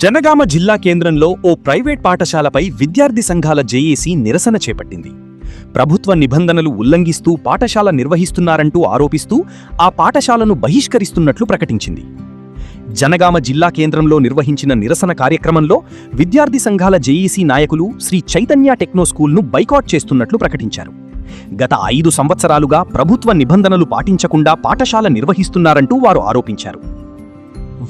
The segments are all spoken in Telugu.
జనగామ జిల్లా కేంద్రంలో ఓ ప్రైవేట్ పాఠశాలపై విద్యార్థి సంఘాల జేఏసీ నిరసన చేపట్టింది. ప్రభుత్వ నిబంధనలు ఉల్లంఘిస్తూ పాఠశాల నిర్వహిస్తున్నారంటూ ఆరోపిస్తూ ఆ పాఠశాలను బహిష్కరిస్తున్నట్లు ప్రకటించింది. జనగామ జిల్లా కేంద్రంలో నిర్వహించిన నిరసన కార్యక్రమంలో విద్యార్థి సంఘాల జేఏసీ నాయకులు శ్రీ చైతన్య టెక్నో స్కూల్ను బైకాట్ చేస్తున్నట్లు ప్రకటించారు. గత 5 సంవత్సరాలుగా ప్రభుత్వ నిబంధనలు పాటించకుండా పాఠశాల నిర్వహిస్తున్నారంటూ వారు ఆరోపించారు.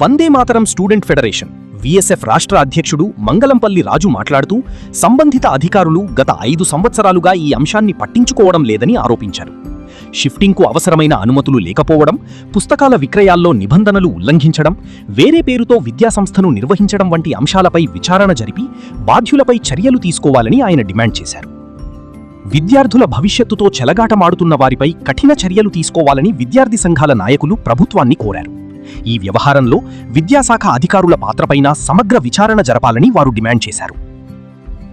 వందే మాతరం స్టూడెంట్ ఫెడరేషన్ విఎస్ఎఫ్ రాష్ట్ర అధ్యక్షుడు మంగళంపల్లి రాజు మాట్లాడుతూ సంబంధిత అధికారులు గత 5 సంవత్సరాలుగా ఈ అంశాన్ని పట్టించుకోవడం లేదని ఆరోపించారు. షిఫ్టింగ్కు అవసరమైన అనుమతులు లేకపోవడం, పుస్తకాల విక్రయాల్లో నిబంధనలు ఉల్లంఘించడం, వేరే పేరుతో విద్యాసంస్థను నిర్వహించడం వంటి అంశాలపై విచారణ జరిపి బాధ్యులపై చర్యలు తీసుకోవాలని ఆయన డిమాండ్ చేశారు. విద్యార్థుల భవిష్యత్తుతో చెలగాటమాడుతున్న వారిపై కఠిన చర్యలు తీసుకోవాలని విద్యార్థి సంఘాల నాయకులు ప్రభుత్వాన్ని కోరారు. ఈ వ్యవహారంలో విద్యాశాఖ అధికారుల పాత్రపైన సమగ్ర విచారణ జరపాలని వారు డిమాండ్ చేశారు.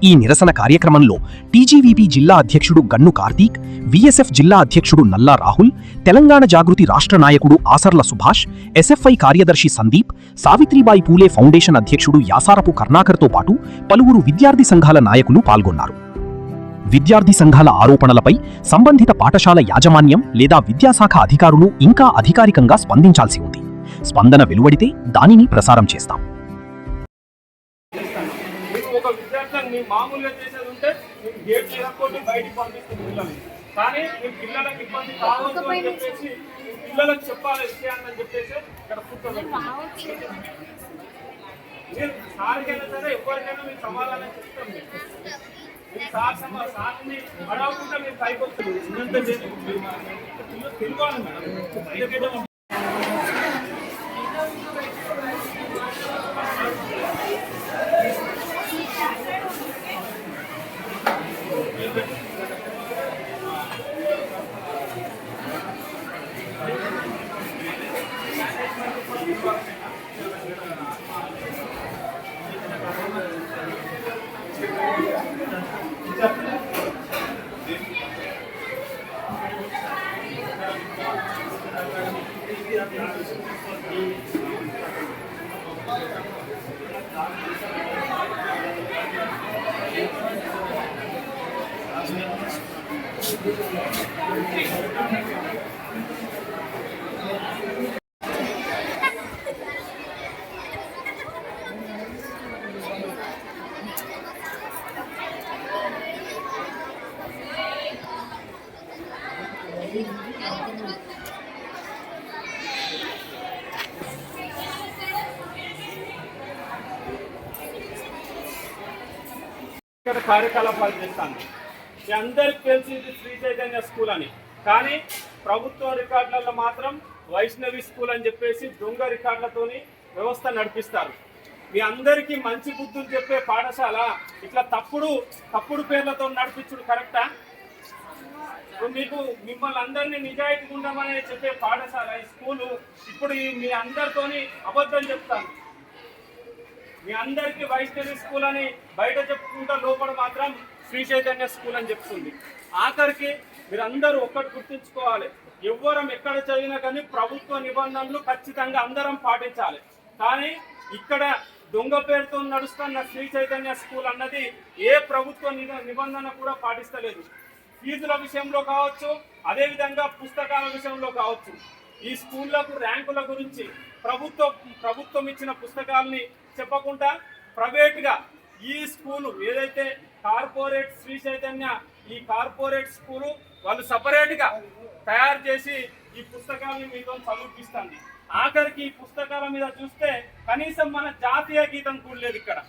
ఈ నిరసన కార్యక్రమంలో టీజీవీపీ జిల్లా అధ్యక్షుడు గన్ను కార్తీక్, విఎస్ఎఫ్ జిల్లా అధ్యక్షుడు నల్లా రాహుల్, తెలంగాణ జాగృతి రాష్ట్ర నాయకుడు ఆసర్ల సుభాష్, ఎస్ఎఫ్ఐ కార్యదర్శి సందీప్, సావిత్రిబాయి పూలే ఫౌండేషన్ అధ్యక్షుడు యాసారపు కర్ణాకర్తో పాటు పలువురు విద్యార్థి సంఘాల నాయకులు పాల్గొన్నారు. విద్యార్థి సంఘాల ఆరోపణలపై సంబంధిత పాఠశాల యాజమాన్యం లేదా విద్యాశాఖ అధికారులు ఇంకా అధికారికంగా స్పందించాల్సి ఉంది. స్పందన వెలువడితే దానిని ప్రసారం చేస్తాం. అడగకుండా మీరు పైకి వస్తుంది. ఇక్కడ కార్యకలాపాలు చేస్తాను. మీ అందరికి తెలిసింది శ్రీ చైతన్య స్కూల్ అని, కానీ ప్రభుత్వ రికార్డులలో మాత్రం వైష్ణవి స్కూల్ అని చెప్పేసి దొంగ రికార్డులతోని వ్యవస్థ నడిపిస్తారు. మీ అందరికీ మంచి బుద్ధులు చెప్పే పాఠశాల ఇట్లా తప్పుడు పేర్లతో నడిపించుడు కరెక్టా? మీకు మిమ్మల్ని అందరినీ నిజాయితీగా ఉండమని చెప్పే పాఠశాల ఈ స్కూలు ఇప్పుడు మీ అందరితోని అబద్ధం చెప్తాను. మీ అందరికీ వైష్ణవి స్కూల్ అని బయట చెప్పుకుంటా లోపల మాత్రం శ్రీ చైతన్య స్కూల్ అని చెప్తుంది. ఆఖరికి మీరు అందరూ ఒక్కటి గుర్తుంచుకోవాలి, ఎవ్వరం ఎక్కడ చదివినా కానీ ప్రభుత్వ నిబంధనలు ఖచ్చితంగా అందరం పాటించాలి. కానీ ఇక్కడ దొంగ పేరుతో నడుస్తున్న శ్రీ చైతన్య స్కూల్ అన్నది ఏ ప్రభుత్వ నిబంధన కూడా పాటిస్తలేదు. ఫీజుల విషయంలో కావచ్చు, అదేవిధంగా పుస్తకాల విషయంలో కావచ్చు. ఈ స్కూళ్లకు ర్యాంకుల గురించి ప్రభుత్వం ఇచ్చిన పుస్తకాలని చెప్పకుండా ప్రైవేట్గా ఈ స్కూలు ఏదైతే కార్పొరేట్ శ్రీ చైతన్య ఈ కార్పొరేట్ స్కూలు వాళ్ళు సపరేట్గా తయారు చేసి ఈ పుస్తకాలను మీతో చదివిపిస్తుంది. ఆఖరికి ఈ పుస్తకాల మీద చూస్తే కనీసం మన జాతీయ గీతం కూడా లేదు ఇక్కడ.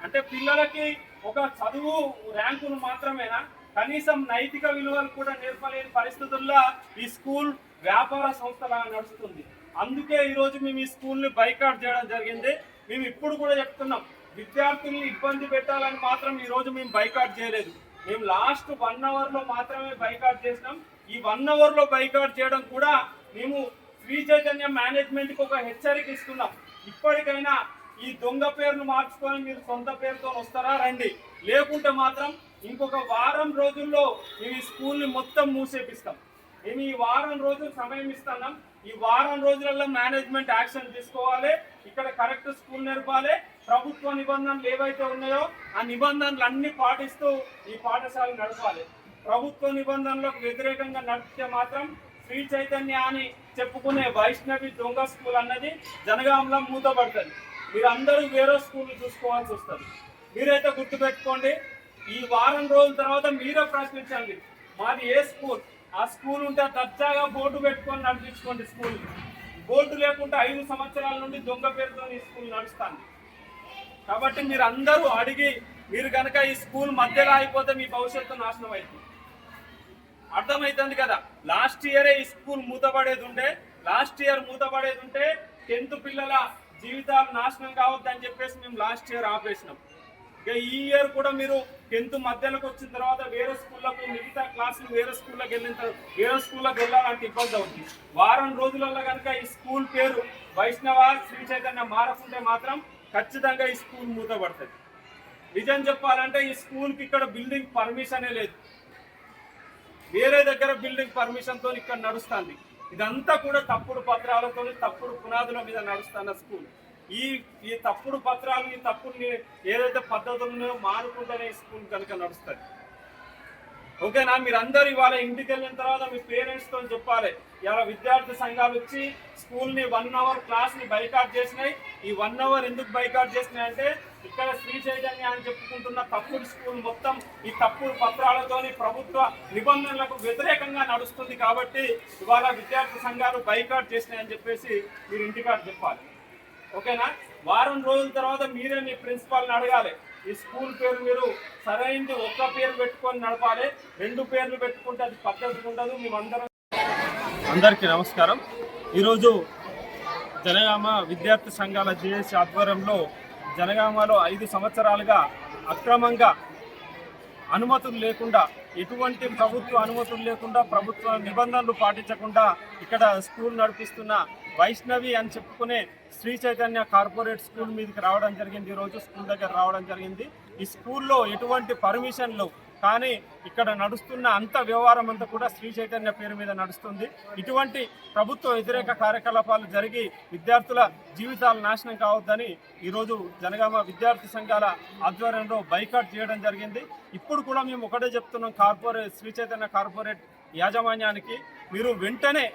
అంటే పిల్లలకి ఒక చదువు ర్యాంకులు మాత్రమేనా, కనీసం నైతిక విలువలు కూడా నేర్పలేని పరిస్థితుల్లో ఈ స్కూల్ వ్యాపార సంస్థలాగా నడుస్తుంది. అందుకే ఈరోజు మేము ఈ స్కూల్ని బైకాట్ చేయడం జరిగింది. మేము ఇప్పుడు కూడా చెప్తున్నాం, విద్యార్థుల్ని ఇబ్బంది పెట్టాలని మాత్రం ఈరోజు మేము బైకాట్ చేయలేదు. మేము లాస్ట్ 1 అవర్లో మాత్రమే బైకాట్ చేసినాం. ఈ 1 అవర్లో బైకాట్ చేయడం కూడా మేము శ్రీ చైతన్య మేనేజ్మెంట్కి ఒక హెచ్చరిక ఇస్తున్నాం. ఇప్పటికైనా ఈ దొంగ పేరును మార్చుకొని మీరు సొంత పేరుతో వస్తారా రండి, లేకుంటే మాత్రం ఇంకొక వారం రోజుల్లో మేము ఈ స్కూల్ని మొత్తం మూసేపిస్తాం. మేము ఈ వారం రోజులు సమయం ఇస్తున్నాం. ఈ వారం రోజులలో మేనేజ్మెంట్ యాక్షన్ తీసుకోవాలి. ఇక్కడ కరెక్ట్ స్కూల్ నడపాలి. ప్రభుత్వ నిబంధనలు ఏవైతే ఉన్నాయో ఆ నిబంధనలు అన్ని పాటిస్తూ ఈ పాఠశాల నడపాలి. ప్రభుత్వ నిబంధనలకు వ్యతిరేకంగా నడిపితే మాత్రం శ్రీ చైతన్య అని చెప్పుకునే వైష్ణవి దొంగ స్కూల్ అన్నది జనగాంలో మూతపడుతుంది. మీరందరూ వేరే స్కూల్ చూసుకోవాల్సి వస్తుంది. మీరైతే గుర్తుపెట్టుకోండి, ఈ వారం రోజుల తర్వాత మీరే ప్రశ్నించండి, మాది ఏ స్కూల్, ఆ స్కూల్ ఉంటే దర్జాగా బోర్డు పెట్టుకొని నడిపించుకోండి. స్కూల్ బోర్డు లేకుంటే 5 సంవత్సరాల నుండి దొంగ పేరుతో ఈ స్కూల్ నడుస్తుంది. కాబట్టి మీరు అందరూ అడిగి, మీరు కనుక ఈ స్కూల్ మధ్యలో అయిపోతే మీ భవిష్యత్తు నాశనం అవుతుంది. అర్థమవుతుంది కదా. లాస్ట్ ఇయరే ఈ స్కూల్ మూతపడేది ఉంటే, లాస్ట్ ఇయర్ మూతపడేది ఉంటే 10th పిల్లల జీవితాలు నాశనం కావద్దని చెప్పేసి మేము లాస్ట్ ఇయర్ ఆపేసినాం. ఇక ఈ ఇయర్ కూడా మీరు 10th మధ్యలోకి వచ్చిన తర్వాత వేరే స్కూళ్ళకు, మిగతా క్లాసులు వేరే స్కూళ్ళకి వెళ్ళిన తర్వాత వేరే స్కూళ్ళకి వెళ్ళాలంటే ఇబ్బంది అవుతుంది. వారం రోజులలో కనుక ఈ స్కూల్ పేరు వైష్ణవ శ్రీ చైతన్య మారకుంటే మాత్రం ఖచ్చితంగా ఈ స్కూల్ మూతపడుతుంది. నిజం చెప్పాలంటే ఈ స్కూల్కి ఇక్కడ బిల్డింగ్ పర్మిషనే లేదు. వేరే దగ్గర బిల్డింగ్ పర్మిషన్తో ఇక్కడ నడుస్తుంది. ఇదంతా కూడా తప్పుడు పత్రాలతో, తప్పుడు పునాదుల మీద నడుస్తున్న స్కూల్. ఈ తప్పుడు పత్రాలు, ఈ తప్పుడు ఏదైతే పద్ధతులను మానుకుంటేనే ఈ స్కూల్ కనుక నడుస్తుంది. ఓకేనా. మీరందరూ ఇవాళ ఇంటికి వెళ్ళిన తర్వాత మీ పేరెంట్స్తో చెప్పాలి, ఇలా విద్యార్థి సంఘాలు వచ్చి స్కూల్ని 1 అవర్ క్లాస్ని బైకాట్ చేసినాయి. ఈ 1 అవర్ ఎందుకు బైకాట్ చేసినాయి అంటే, ఇక్కడ శ్రీ చైతన్య అని చెప్పుకుంటున్న తప్పుడు స్కూల్ మొత్తం ఈ తప్పుడు పత్రాలతోని ప్రభుత్వ నిబంధనలకు వ్యతిరేకంగా నడుస్తుంది. కాబట్టి ఇవాళ విద్యార్థి సంఘాలు బైకాట్ చేసినాయని చెప్పేసి మీరు ఇంటికాడ చెప్పాలి. ఓకేనా. వారం రోజుల తర్వాత మీరే మీ ప్రిన్సిపాల్ని అడగాలి, ఈ స్కూల్ పేరు మీరు సరైనది ఒక్క పేరు పెట్టుకొని నడపాలి, 2 పేర్లు పెట్టుకుంటే అది పద్ధతి ఉండదు. మేమందరం అందరికీ నమస్కారం. ఈరోజు జనగామ విద్యార్థి సంఘాల జేఏసీ ఆధ్వర్యంలో జనగామలో 5 సంవత్సరాలుగా అక్రమంగా అనుమతులు లేకుండా, ఎటువంటి ప్రభుత్వ అనుమతులు లేకుండా, ప్రభుత్వ నిబంధనలు పాటించకుండా ఇక్కడ స్కూల్ నడిపిస్తున్న వైష్ణవి అని చెప్పుకునే శ్రీ చైతన్య కార్పొరేట్ స్కూల్ మీదకి రావడం జరిగింది. ఈరోజు స్కూల్ దగ్గర రావడం జరిగింది. ఈ స్కూల్లో ఎటువంటి పర్మిషన్లు కానీ ఇక్కడ నడుస్తున్న అంత వ్యవహారం అంతా కూడా శ్రీ చైతన్య పేరు మీద నడుస్తుంది. ఇటువంటి ప్రభుత్వ వ్యతిరేక కార్యకలాపాలు జరిగి విద్యార్థుల జీవితాలు నాశనం కావద్దని ఈరోజు జనగామ విద్యార్థి సంఘాల ఆధ్వర్యంలో బైకాట్ చేయడం జరిగింది. ఇప్పుడు కూడా మేము ఒకటే చెప్తున్నాం, శ్రీ చైతన్య కార్పొరేట్ యాజమాన్యానికి, వెంటనే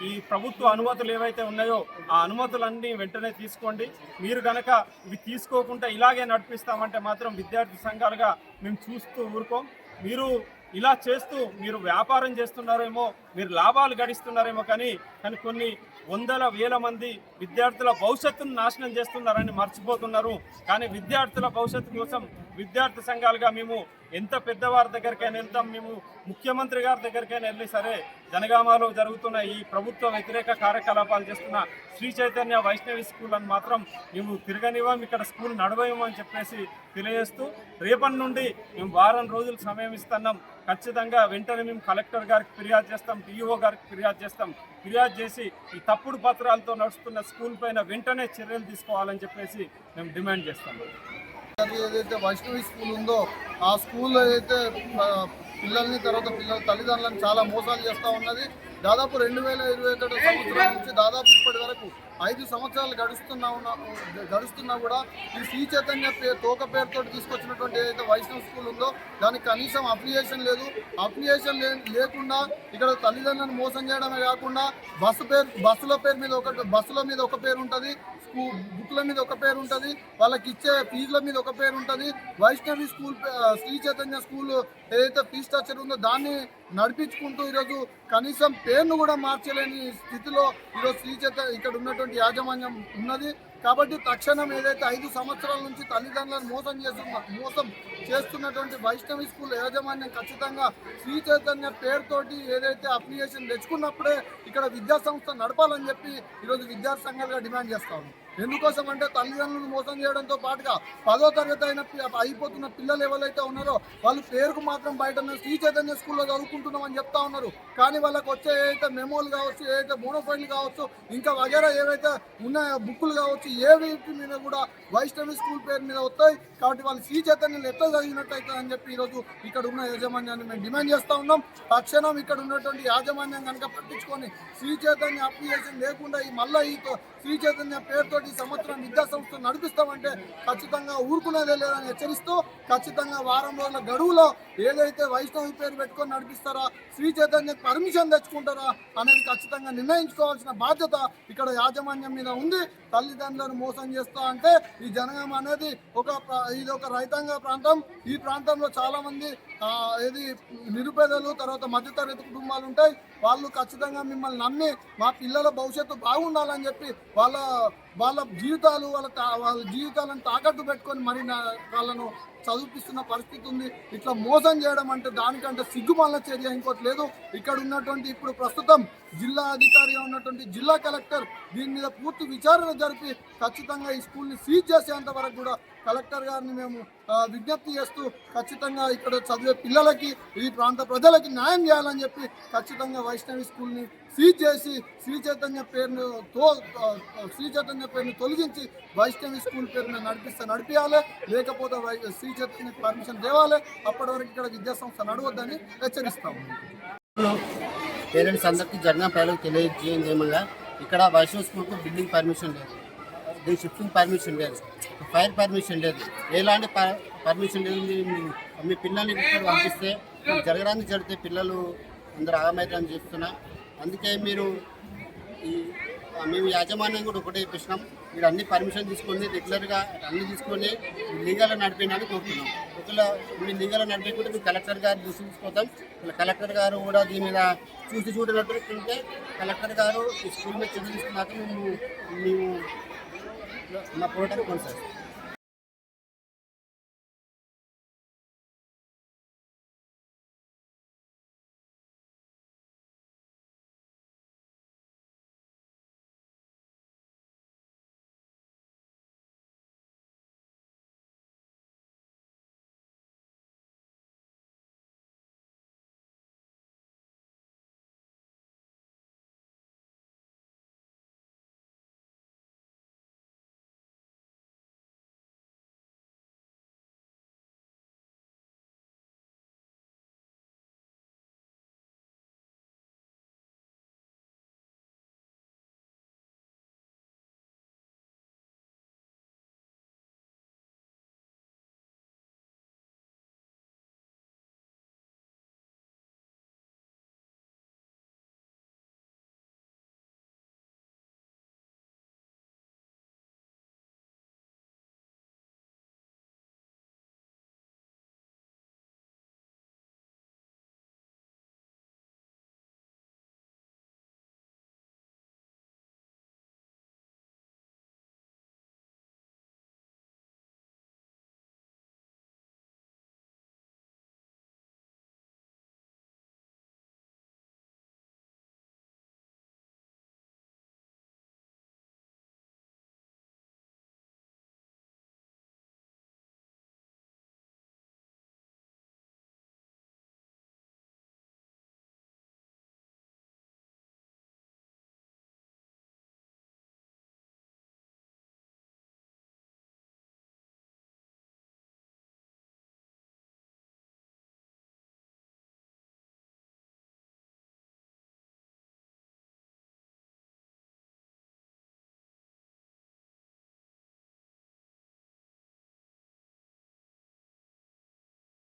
ఈ ప్రభుత్వ అనుమతులు ఏవైతే ఉన్నాయో ఆ అనుమతులన్నీ వెంటనే తీసుకోండి. మీరు కనుక ఇవి తీసుకోకుండా ఇలాగే నడిపిస్తామంటే మాత్రం విద్యార్థి సంఘాలుగా మేము చూస్తూ ఊరుకోం. మీరు ఇలా చేస్తూ మీరు వ్యాపారం చేస్తున్నారేమో, మీరు లాభాలు గడిస్తున్నారేమో, కానీ కొన్ని వందల వేల మంది విద్యార్థుల భవిష్యత్తును నాశనం చేస్తున్నారని మర్చిపోతున్నారు. కానీ విద్యార్థుల భవిష్యత్తు కోసం విద్యార్థి సంఘాలుగా మేము ఎంత పెద్దవారి దగ్గరికైనా వెళ్తాం. మేము ముఖ్యమంత్రి గారి దగ్గరికైనా వెళ్ళి సరే, జనగామలో జరుగుతున్న ఈ ప్రభుత్వ వ్యతిరేక కార్యకలాపాలు చేస్తున్న శ్రీ చైతన్య వైష్ణవి స్కూల్ అని మాత్రం మేము తిరగనివ్వం, ఇక్కడ స్కూల్ నడవేయమని చెప్పేసి తెలియజేస్తూ, రేపటి నుండి మేము వారం రోజులు సమయం ఇస్తున్నాం. ఖచ్చితంగా వెంటనే మేము కలెక్టర్ గారికి ఫిర్యాదు చేస్తాం, డిఓ గారికి ఫిర్యాదు చేస్తాం. ఫిర్యాదు చేసి ఈ తప్పుడు పత్రాలతో నడుస్తున్న స్కూల్ పైన వెంటనే చర్యలు తీసుకోవాలని చెప్పేసి మేము డిమాండ్ చేస్తాం. ఏదైతే వైష్ణవి స్కూల్ ఉందో ఆ స్కూల్లో అయితే పిల్లల్ని, తర్వాత పిల్లల తల్లిదండ్రులను చాలా మోసాలు చేస్తూ ఉన్నది. దాదాపు 2021 సంవత్సరం నుంచి దాదాపు ఇప్పటి వరకు 5 సంవత్సరాలు గడుస్తున్నా కూడా ఈ శ్రీ చైతన్య తోక పేరుతో తీసుకొచ్చినటువంటి ఏదైతే వైష్ణవ్ స్కూల్ ఉందో దానికి కనీసం అప్లికేషన్ లేదు. అప్లికేషన్ లేకుండా ఇక్కడ తల్లిదండ్రులను మోసం చేయడమే కాకుండా బస్సుల మీద ఒక పేరు ఉంటుంది, బుక్ల మీద ఒక పేరు ఉంటుంది, వాళ్ళకి ఇచ్చే ఫీజుల మీద ఒక పేరు ఉంటుంది. వైష్ణవి స్కూల్, శ్రీ చైతన్య స్కూల్ ఏదైతే ఫీ స్ట్రక్చర్ ఉందో దాన్ని నడిపించుకుంటూ ఈరోజు కనీసం పేరును కూడా మార్చలేని స్థితిలో ఈరోజు శ్రీ చైతన్య ఇక్కడ ఉన్నటువంటి యాజమాన్యం ఉన్నది. కాబట్టి తక్షణం ఏదైతే 5 సంవత్సరాల నుంచి తల్లిదండ్రులను మోసం చేస్తున్నటువంటి వైష్ణవి స్కూల్ యాజమాన్యం ఖచ్చితంగా శ్రీ చైతన్య పేరుతోటి ఏదైతే అప్లికేషన్ తెచ్చుకున్నప్పుడే ఇక్కడ విద్యాసంస్థ నడపాలని చెప్పి ఈరోజు విద్యార్థి సంఘాలుగా డిమాండ్ చేస్తాము. ఎందుకోసం అంటే తల్లిదండ్రులను మోసం చేయడంతో పాటుగా 10వ తరగతి అయిపోతున్న పిల్లలు ఎవరైతే ఉన్నారో వాళ్ళు పేరుకు మాత్రం బయట శ్రీ చైతన్య స్కూల్లో చదువుకుంటున్నామని చెప్తా ఉన్నారు. కానీ వాళ్ళకి వచ్చే ఏదైతే మెమోలు కావచ్చు, ఏదైతే బోనోఫైడ్లు కావచ్చు, ఇంకా వగేరా ఏవైతే ఉన్నాయో బుక్కులు కావచ్చు, నుంచి ఏ వీటి మీద కూడా వైష్ణవి స్కూల్ పేరు మీద వస్తాయి. కాబట్టి వాళ్ళు శ్రీ చైతన్యలు ఎట్లా చదివినట్టయితే అని చెప్పి ఈరోజు ఇక్కడ ఉన్న యాజమాన్యాన్ని మేము డిమాండ్ చేస్తూ ఉన్నాం. తక్షణం ఇక్కడ ఉన్నటువంటి యాజమాన్యం కనుక పట్టించుకొని శ్రీ చైతన్య అప్లికేషన్ లేకుండా మళ్ళీ ఈ శ్రీ చైతన్య పేరుతోటి ఈ సంవత్సరం విద్యా సంస్థ నడిపిస్తామంటే ఖచ్చితంగా ఊరుకునేదే లేదని హెచ్చరిస్తూ ఖచ్చితంగా వారం రోజుల గడువులో ఏదైతే వైష్ణవి పేరు పెట్టుకొని నడిపిస్తారా, శ్రీ చైతన్య పర్మిషన్ తెచ్చుకుంటారా అనేది ఖచ్చితంగా నిర్ణయించుకోవాల్సిన బాధ్యత ఇక్కడ యాజమాన్యం మీద ఉంది. తల్లిదండ్రులను మోసం చేస్తా అంటే ఈ జనగామ అనేది ఇది ఒక రైతాంగ ప్రాంతం. ఈ ప్రాంతంలో చాలా మంది నిరుపేదలు, తర్వాత మధ్యతరగతి కుటుంబాలు ఉంటాయి. వాళ్ళు ఖచ్చితంగా మిమ్మల్ని నమ్మి మా పిల్లల భవిష్యత్తు బాగుండాలని చెప్పి వాళ్ళ జీవితాలు వాళ్ళ జీవితాలను తాకట్టు పెట్టుకొని మరి వాళ్ళను చదివిపిస్తున్న పరిస్థితి ఉంది. ఇట్లా మోసం చేయడం అంటే దానికంటే సిగ్గుమాల చర్య ఇంకోటి లేదు. ఇక్కడ ఉన్నటువంటి ఇప్పుడు ప్రస్తుతం జిల్లా అధికారిగా ఉన్నటువంటి జిల్లా కలెక్టర్ దీని మీద పూర్తి విచారణ జరిపి ఖచ్చితంగా ఈ స్కూల్ని సీజ్ చేసేంత వరకు కూడా కలెక్టర్ గారిని మేము విజ్ఞప్తి చేస్తూ ఖచ్చితంగా ఇక్కడ చదివే పిల్లలకి ఈ ప్రాంత ప్రజలకి న్యాయం చేయాలని చెప్పి ఖచ్చితంగా వైష్ణవి స్కూల్ని సీజ్ చేసి శ్రీ చైతన్య పేరును తొలగించి వైష్ణవి స్కూల్ పేరును నడిపియాలి. లేకపోతే శ్రీ చైతన్య పర్మిషన్ తేవాలి. అప్పటి వరకు ఇక్కడ విద్యాసంస్థ నడవద్దని హెచ్చరిస్తాము. పేరెంట్స్ అందరికీ జగన్ పేర్లకు తెలియజేయండి ఏమన్నా ఇక్కడ వైష్ణవ్ స్కూల్కు బిల్డింగ్ పర్మిషన్ లేదు, షిఫ్టింగ్ పర్మిషన్ లేదు, ఫైర్ పర్మిషన్ లేదు, ఎలాంటి పర్మిషన్ లేదు. మీ పిల్లల్ని ఇక్కడ పంపిస్తే జరగడానికి జరిగితే పిల్లలు అందరూ ఆగమవుతారని చెప్తున్నా. అందుకే మేము యాజమాన్యం కూడా ఒకటే చెప్పినాం, మీరు అన్ని పర్మిషన్ తీసుకొని రెగ్యులర్గా అన్ని తీసుకొని లీగల్గా నడిపేయడానికి కోరుతున్నాం. ఒకవేళ మీరు లీగల్గా నడిపేకుంటే మేము కలెక్టర్ గారు తీసుకుపోతాం. కలెక్టర్ గారు కూడా దీని మీద చూడనట్టుంటే కలెక్టర్ గారు ఈ స్కూల్ మీద చర్య తీసుకున్నాక మేము మా పోరాటాన్ని కొనసాగిస్తాం.